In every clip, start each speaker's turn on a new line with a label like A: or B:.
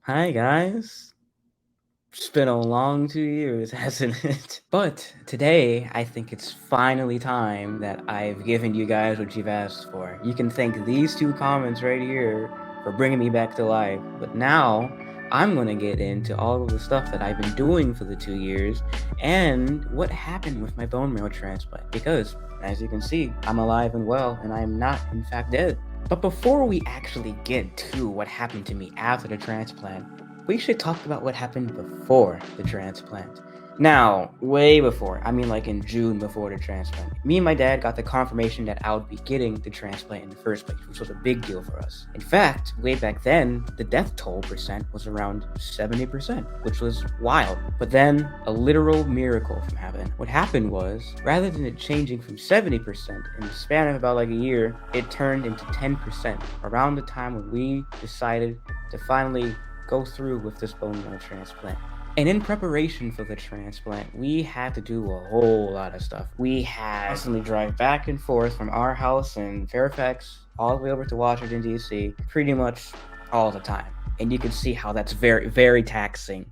A: Hi guys. It's been a long 2 years, hasn't it? But today, I think it's finally time that I've given you guys what you've asked for. You can thank these two comments right here for bringing me back to life. But now, I'm gonna get into all of the stuff that I've been doing for the 2 years and what happened with my bone marrow transplant. Because, as you can see, I'm alive and well, and I am not, in fact, dead. But before we actually get to what happened to me after the transplant, we should talk about what happened before the transplant. Now, way before, I mean like in June before the transplant, me and my dad got the confirmation that I would be getting the transplant in the first place, which was a big deal for us. In fact, way back then, the death toll percent was around 70%, which was wild. But then, a literal miracle happened. What happened was, rather than it changing from 70% in the span of about like a year, it turned into 10% around the time when we decided to finally go through with this bone marrow transplant. And in preparation for the transplant, we had to do a whole lot of stuff. We had to constantly drive back and forth from our house in Fairfax all the way over to Washington, D.C., pretty much all the time. And you can see how that's very, very taxing,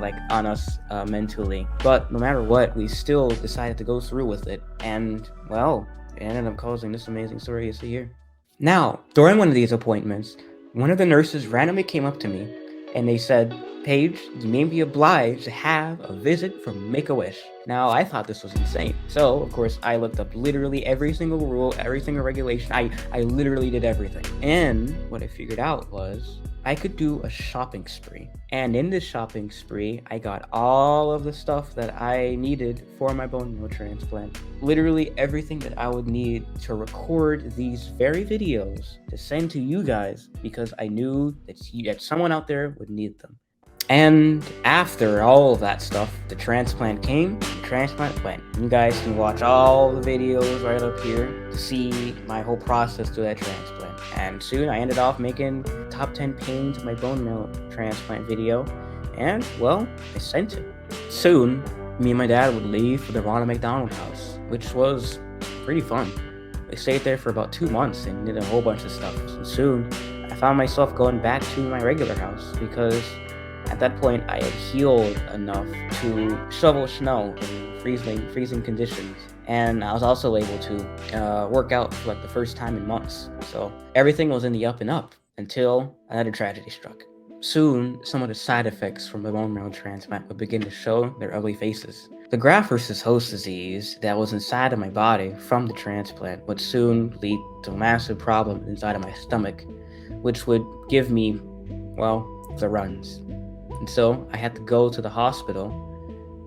A: like on us mentally. But no matter what, we still decided to go through with it. And, well, it ended up causing this amazing story you see here. Now, during one of these appointments, one of the nurses randomly came up to me and they said, Paige, you may be obliged to have a visit from Make-A-Wish. Now, I thought this was insane. So, of course, I looked up literally every single rule, every single regulation. I literally did everything. And what I figured out was I could do a shopping spree. And in this shopping spree, I got all of the stuff that I needed for my bone marrow transplant. Literally everything that I would need to record these very videos to send to you guys because I knew that someone out there would need them. And after all of that stuff, the transplant came, the transplant went. You guys can watch all the videos right up here to see my whole process through that transplant. And soon I ended off making top 10 pains of my bone marrow transplant video. And, well, I sent it. Soon, me and my dad would leave for the Ronald McDonald House, which was pretty fun. We stayed there for about 2 months and did a whole bunch of stuff. And soon, I found myself going back to my regular house because at that point, I had healed enough to shovel snow in freezing conditions, and I was also able to work out for like the first time in months. So everything was in the up and up until another tragedy struck. Soon, some of the side effects from the bone marrow transplant would begin to show their ugly faces. The graft versus host disease that was inside of my body from the transplant would soon lead to a massive problem inside of my stomach, which would give me, well, the runs. And so I had to go to the hospital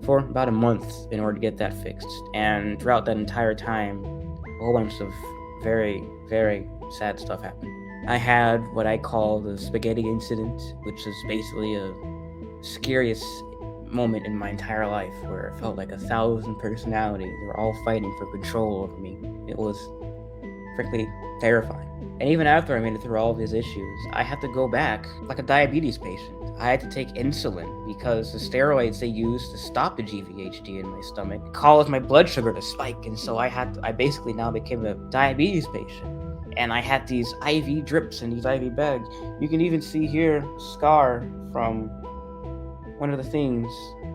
A: for about a month in order to get that fixed. And throughout that entire time, a whole bunch of very, very sad stuff happened. I had what I call the spaghetti incident, which is basically a scariest moment in my entire life where it felt like 1,000 personalities were all fighting for control over me. It was frankly terrifying. And even after I made it through all of these issues, I had to go back like a diabetes patient. I had to take insulin because the steroids they used to stop the GVHD in my stomach caused my blood sugar to spike, and so I basically now became a diabetes patient. And I had these IV drips and these IV bags. You can even see here a scar from one of the things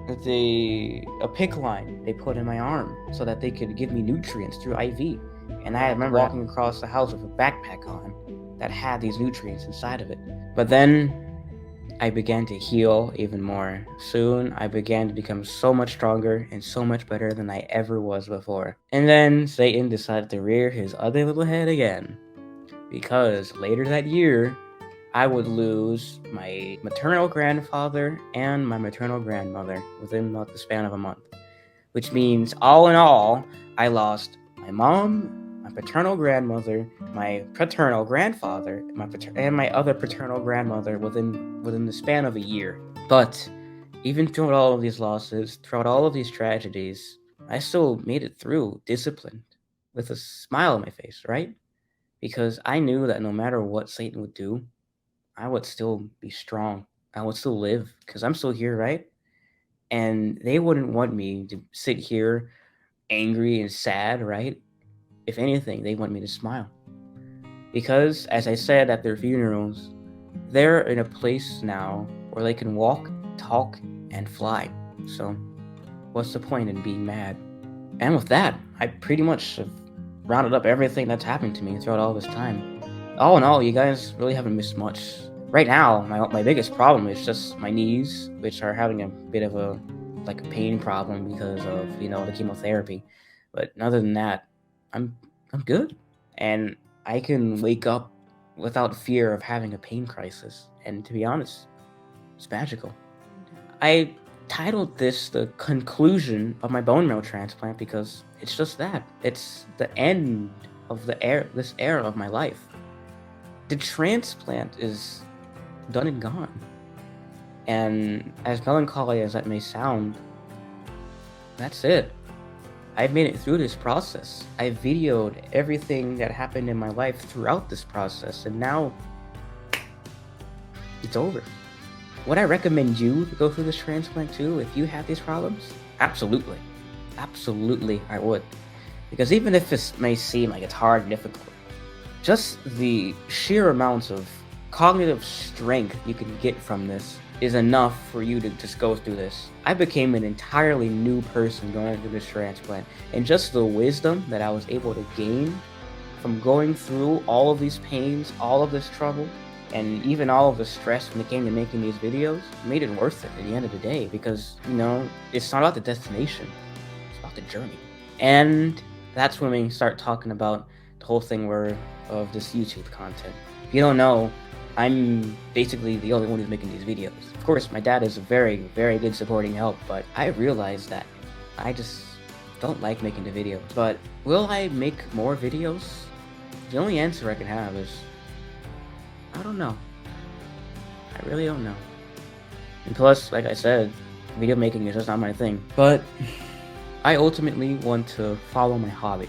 A: that a PICC line they put in my arm so that they could give me nutrients through IV. And I remember walking across the house with a backpack on that had these nutrients inside of it. But then I began to heal even more. Soon, I began to become so much stronger and so much better than I ever was before. And then Satan decided to rear his ugly little head again. Because later that year, I would lose my maternal grandfather and my maternal grandmother within about the span of a month. Which means, all in all, I lost my mom, my paternal grandmother, my paternal grandfather, and my other paternal grandmother within the span of a year. But even throughout all of these losses, throughout all of these tragedies, I still made it through disciplined, with a smile on my face, right? Because I knew that no matter what Satan would do, I would still be strong. I would still live, because I'm still here, right? And they wouldn't want me to sit here angry and sad, right? If anything, they want me to smile. Because, as I said at their funerals, they're in a place now where they can walk, talk, and fly. So, what's the point in being mad? And with that, I pretty much have rounded up everything that's happened to me throughout all this time. All in all, you guys really haven't missed much. Right now, my biggest problem is just my knees, which are having a bit of a pain problem because of the chemotherapy. But other than that, I'm I'm good, and I can wake up without fear of having a pain crisis. And to be honest, it's magical. I titled this the conclusion of my bone marrow transplant because it's just that. It's the end of this era of my life. The transplant is done and gone. And as melancholy as that may sound, that's it. I've made it through this process. I've videoed everything that happened in my life throughout this process, and now it's over. Would I recommend you to go through this transplant too if you have these problems? Absolutely. Absolutely, I would. Because even if this may seem like it's hard and difficult, just the sheer amounts of cognitive strength you can get from this is enough for you to just go through this. I became an entirely new person going through this transplant, and just the wisdom that I was able to gain from going through all of these pains, all of this trouble, and even all of the stress when it came to making these videos made it worth it at the end of the day because, it's not about the destination, it's about the journey. And that's when we start talking about the whole thing of this YouTube content. If you don't know, I'm basically the only one who's making these videos. Of course, my dad is a very, very good supporting help, but I realized that I just don't like making the videos. But will I make more videos? The only answer I can have is I don't know. I really don't know. And plus, like I said, video making is just not my thing. But I ultimately want to follow my hobbies.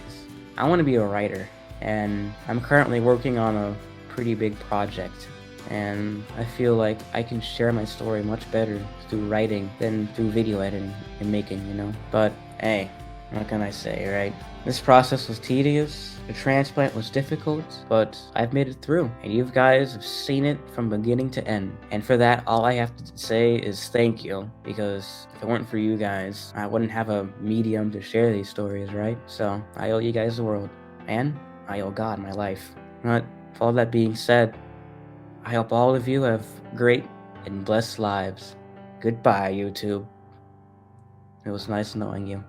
A: I want to be a writer, and I'm currently working on a pretty big project. And I feel like I can share my story much better through writing than through video editing and making. But hey, what can I say, right? This process was tedious, the transplant was difficult, but I've made it through, and you guys have seen it from beginning to end. And for that, all I have to say is thank you, because if it weren't for you guys, I wouldn't have a medium to share these stories, right? So I owe you guys the world, and I owe God my life. But with all that being said, I hope all of you have great and blessed lives. Goodbye, YouTube. It was nice knowing you.